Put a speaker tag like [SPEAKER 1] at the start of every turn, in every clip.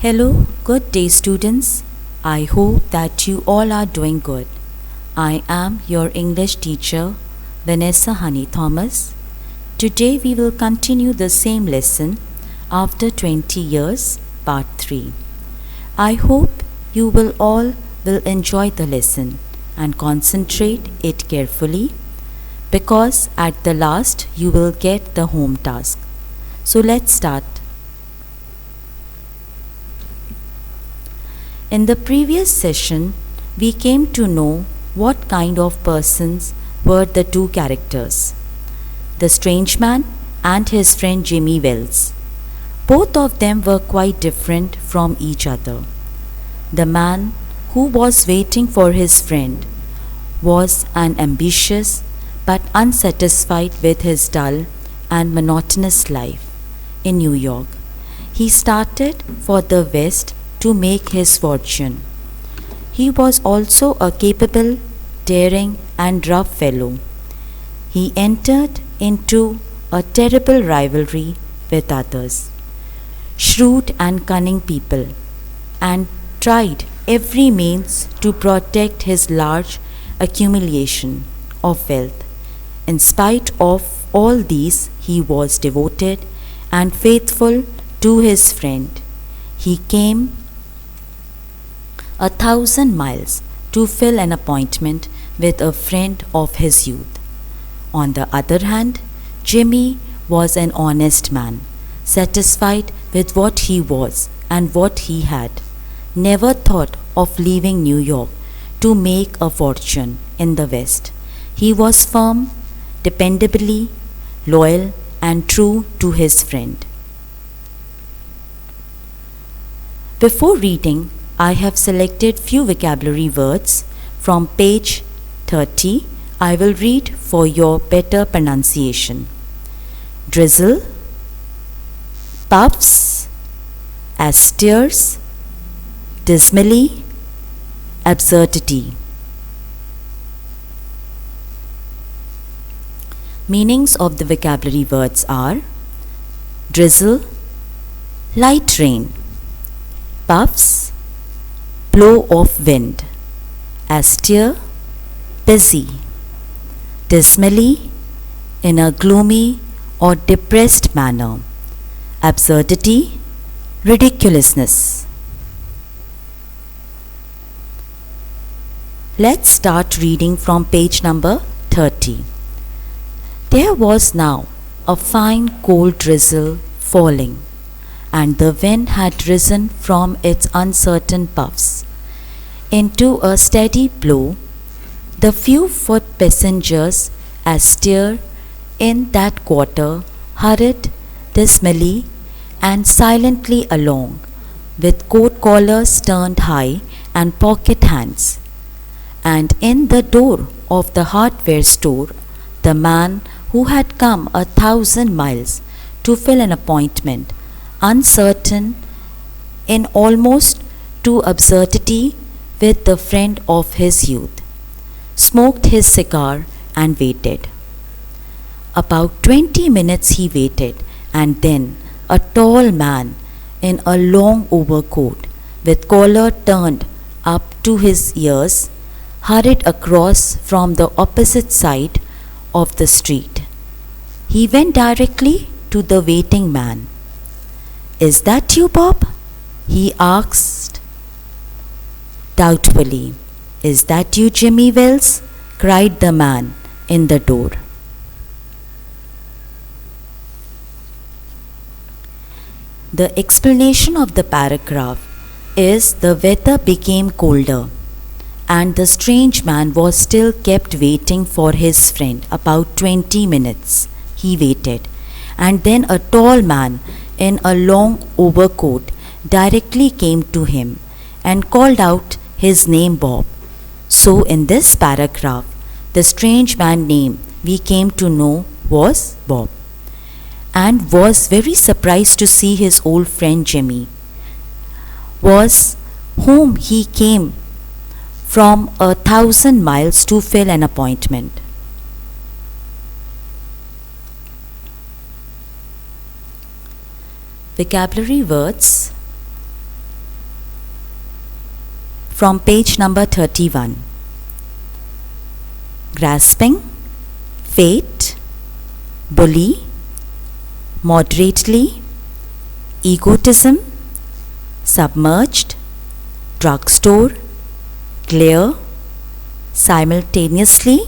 [SPEAKER 1] Hello, good day students. I hope that you all are doing good. I am your English teacher, Vanessa Honey Thomas. Today we will continue the same lesson after 20 years, part 3. I hope you will enjoy the lesson and concentrate it carefully because at the last you will get the home task. So let's start. In the previous session, we came to know what kind of persons were the two characters, the strange man and his friend Jimmy Wells. Both of them were quite different from each other. The man who was waiting for his friend was an ambitious but unsatisfied with his dull and monotonous life in New York. He started for the West to make his fortune. He was also a capable, daring, and rough fellow. He entered into a terrible rivalry with others, shrewd and cunning people, and tried every means to protect his large accumulation of wealth. In spite of all these, he was devoted and faithful to his friend. He came 1,000 miles to fill an appointment with a friend of his youth. On the other hand, Jimmy was an honest man, satisfied with what he was and what he had, never thought of leaving New York to make a fortune in the West. He was firm, dependably loyal, and true to his friend. Before reading, I have selected few vocabulary words from page 30. I will read for your better pronunciation. Drizzle, puffs, asteres, dismally, absurdity. Meanings of the vocabulary words are drizzle, light rain, puffs, blow of wind, austere, busy, dismally, in a gloomy or depressed manner, absurdity, ridiculousness. Let's start reading from page number 30. There was now a fine cold drizzle falling, and the wind had risen from its uncertain puffs into a steady blow. The few foot passengers astir in that quarter hurried dismally and silently along, with coat collars turned high and pocket hands. And in the door of the hardware store, the man who had come 1,000 miles to fill an appointment, uncertain in almost to absurdity with the friend of his youth, smoked his cigar and waited. About 20 minutes he waited, and then a tall man in a long overcoat with collar turned up to his ears hurried across from the opposite side of the street. He went directly to the waiting man. "Is that you, Bob?" he asked doubtfully. "Is that you, Jimmy Wells?" cried the man in the door. The explanation of the paragraph is the weather became colder, and the strange man was still kept waiting for his friend. About 20 minutes he waited, and then a tall man in a long overcoat directly came to him and called out his name, Bob. So in this paragraph, the strange man name we came to know was Bob, and was very surprised to see his old friend Jimmy, was whom he came from 1,000 miles to fill an appointment. Vocabulary words: from page number 31. Grasping, fate, bully, moderately, egotism, submerged, drugstore, glare, simultaneously,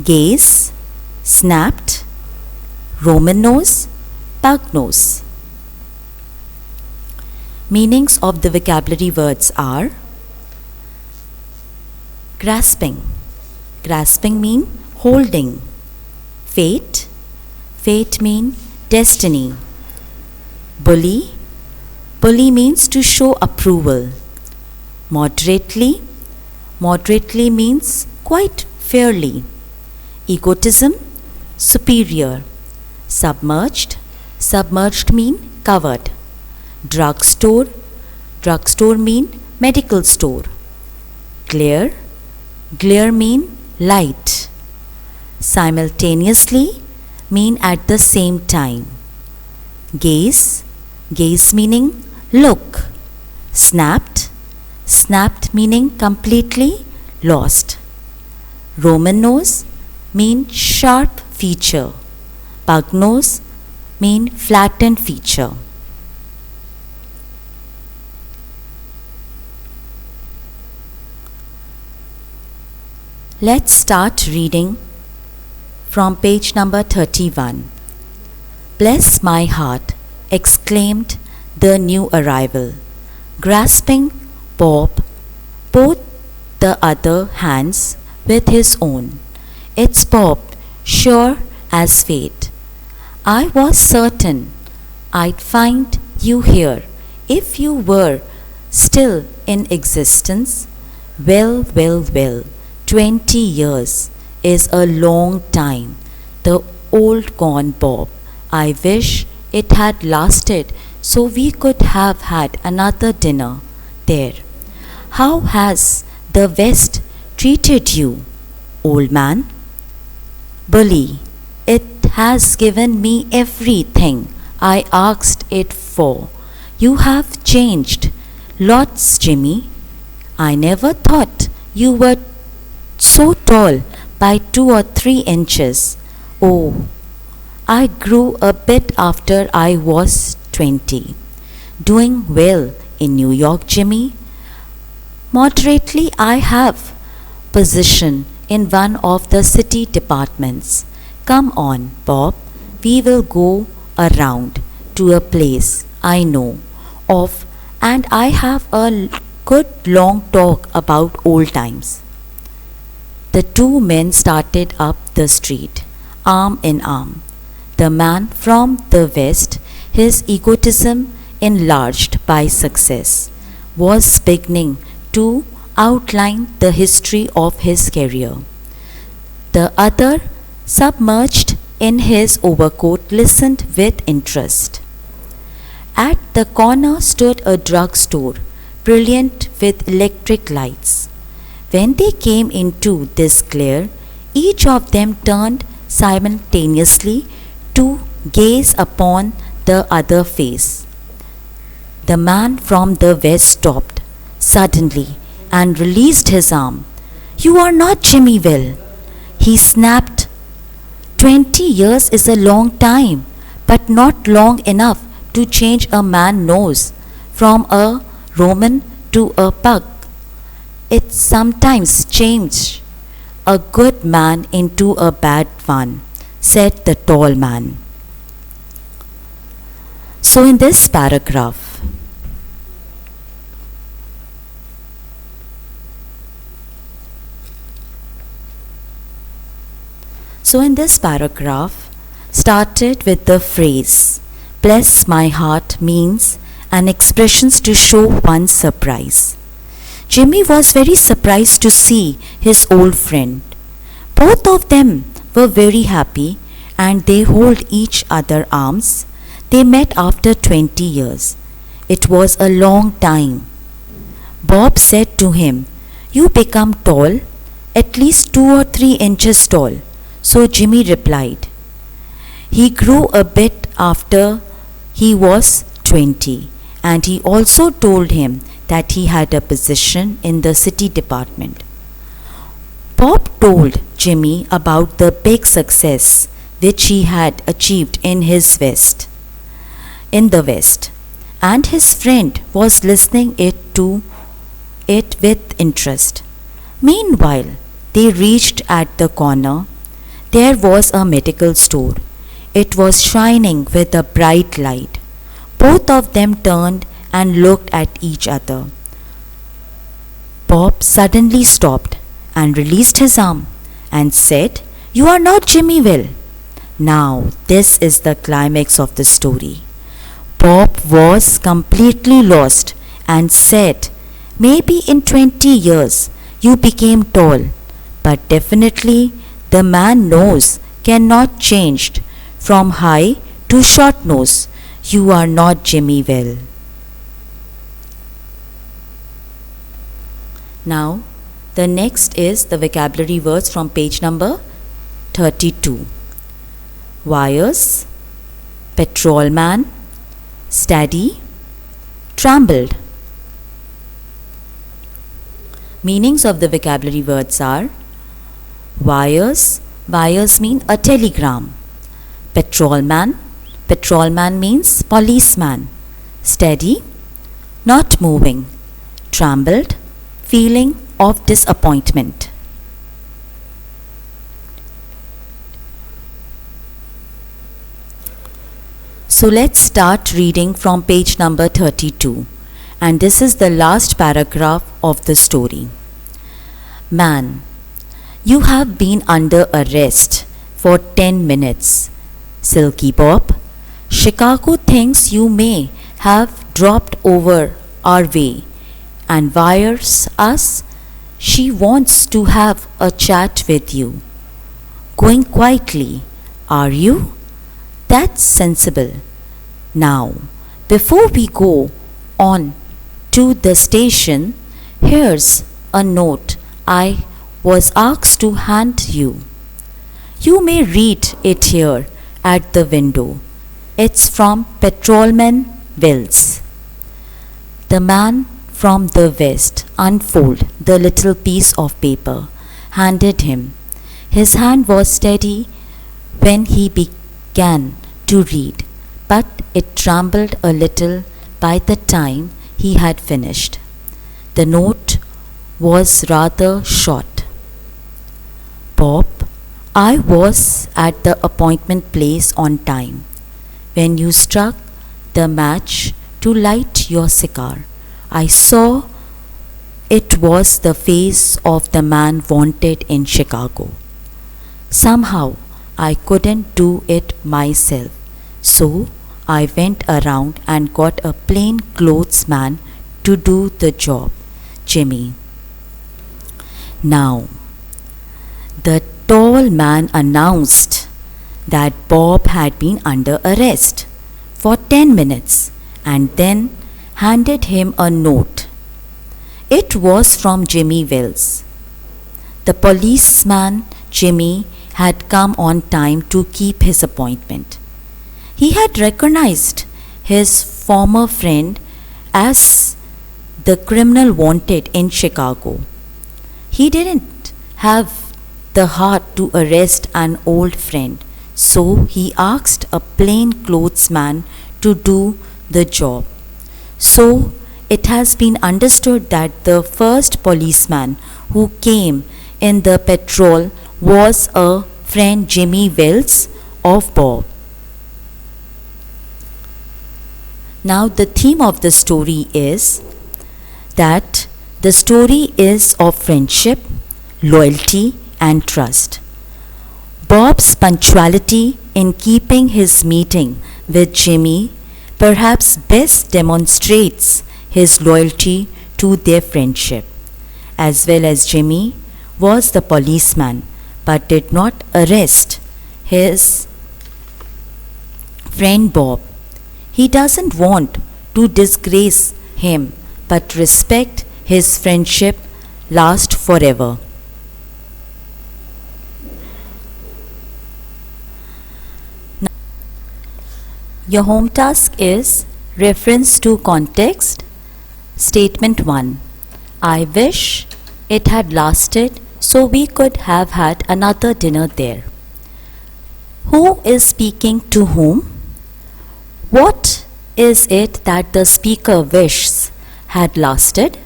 [SPEAKER 1] gaze, snapped, Roman nose, pug nose. Meanings of the vocabulary words are grasping. Grasping mean holding. Fate. Fate mean destiny. Bully. Bully means to show approval. Moderately. Moderately means quite fairly. Egotism. Superior. Submerged. Submerged mean covered. Drugstore. Drugstore mean medical store. Glare. Glare mean light. Simultaneously mean at the same time. Gaze. Gaze meaning look. Snapped. Snapped meaning completely lost. Roman nose mean sharp feature. Pug nose mean flattened feature. Let's start reading from page number 31. Bless my heart, exclaimed the new arrival, grasping Bob both the other hands with his own. It's Bob, sure as fate. I was certain I'd find you here if you were still in existence. Well, well, well, 20 years is a long time. The old gone Bob. I wish it had lasted so we could have had another dinner there. How has the West treated you, old man? Bully. It has given me everything I asked it for. You have changed lots, Jimmy. I never thought you were so tall by 2 or 3 inches. Oh, I grew a bit after I was 20. Doing well in New York, Jimmy? Moderately, I have position in one of the city departments. Come on, Bob, we will go around to a place I know of, and I have a good long talk about old times. The two men started up the street, arm in arm. The man from the West, his egotism enlarged by success, was beginning to outline the history of his career. The other, submerged in his overcoat, listened with interest. At the corner stood a drugstore, brilliant with electric lights. When they came into this glare, each of them turned simultaneously to gaze upon the other face. The man from the West stopped suddenly and released his arm. You are not Jimmy Will, he snapped. 20 years is a long time, but not long enough to change a man's nose from a Roman to a pug. It sometimes changes a good man into a bad one, said the tall man. So in this paragraph, started with the phrase, bless my heart means an expression to show one's surprise. Jimmy was very surprised to see his old friend. Both of them were very happy and they held each other arms. They met after 20 years. It was a long time. Bob said to him, you become tall, at least 2 or 3 inches tall. So Jimmy replied. He grew a bit after he was 20, and he also told him that he had a position in the city department. Bob told Jimmy about the big success which he had achieved in the West, and his friend was listening to it with interest. Meanwhile, they reached at the corner. There was a medical store. It was shining with a bright light. Both of them turned and looked at each other. Bob suddenly stopped and released his arm and said, "You are not Jimmy Will." Now, this is the climax of the story. Bob was completely lost and said, "Maybe in 20 years you became tall, but definitely the man nose cannot change from high to short nose. You are not Jimmy Will." Now, the next is the vocabulary words from page number 32. Wires, patrolman, steady, trembled. Meanings of the vocabulary words are: wires, wires mean a telegram. Patrolman, patrolman means policeman. Steady, not moving. Trembled, feeling of disappointment. So let's start reading from page number 32, and this is the last paragraph of the story. Man, you have been under arrest for 10 minutes. Silky Bob, Chicago thinks you may have dropped over our way and wires us she wants to have a chat with you. Going quietly, are you? That's sensible. Now, before we go on to the station, here's a note I was asked to hand you. You may read it here at the window. It's from Patrolman Wills. The man from the west unfolded the little piece of paper, handed him. His hand was steady when he began to read, but it trembled a little by the time he had finished. The note was rather short. Bob, I was at the appointment place on time when you struck the match to light your cigar. I saw it was the face of the man wanted in Chicago. Somehow I couldn't do it myself, so I went around and got a plain clothes man to do the job, Jimmy. Now, the tall man announced that Bob had been under arrest for 10 minutes and then handed him a note. It was from Jimmy Wills. The policeman Jimmy had come on time to keep his appointment. He had recognized his former friend as the criminal wanted in Chicago. He didn't have the heart to arrest an old friend, so he asked a plain clothes man to do the job. So it has been understood that the first policeman who came in the patrol was a friend Jimmy Wills of Bob. Now the theme of the story is that the story is of friendship, loyalty and trust. Bob's punctuality in keeping his meeting with Jimmy perhaps best demonstrates his loyalty to their friendship, as well as Jimmy was the policeman but did not arrest his friend Bob. He doesn't want to disgrace him but respect his friendship last forever. Your home task is reference to context, Statement 1. I wish it had lasted so we could have had another dinner there. Who is speaking to whom? What is it that the speaker wishes had lasted?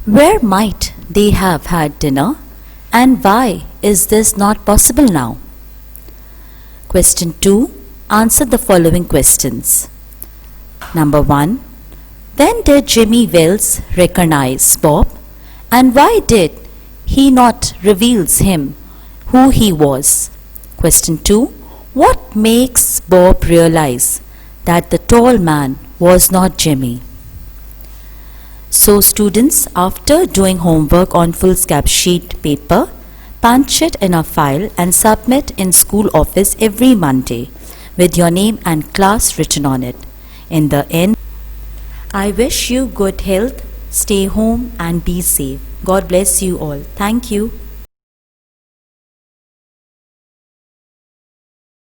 [SPEAKER 1] Where might they have had dinner, and why is this not possible now? Question 2. Answer the following questions. Number 1. When did Jimmy Wells recognize Bob, and why did he not reveal him who he was? Question 2. What makes Bob realize that the tall man was not Jimmy? So students, after doing homework on foolscap sheet paper, punch it in a file and submit in school office every Monday with your name and class written on it. In the end, I wish you good health, stay home and be safe. God bless you all. Thank you.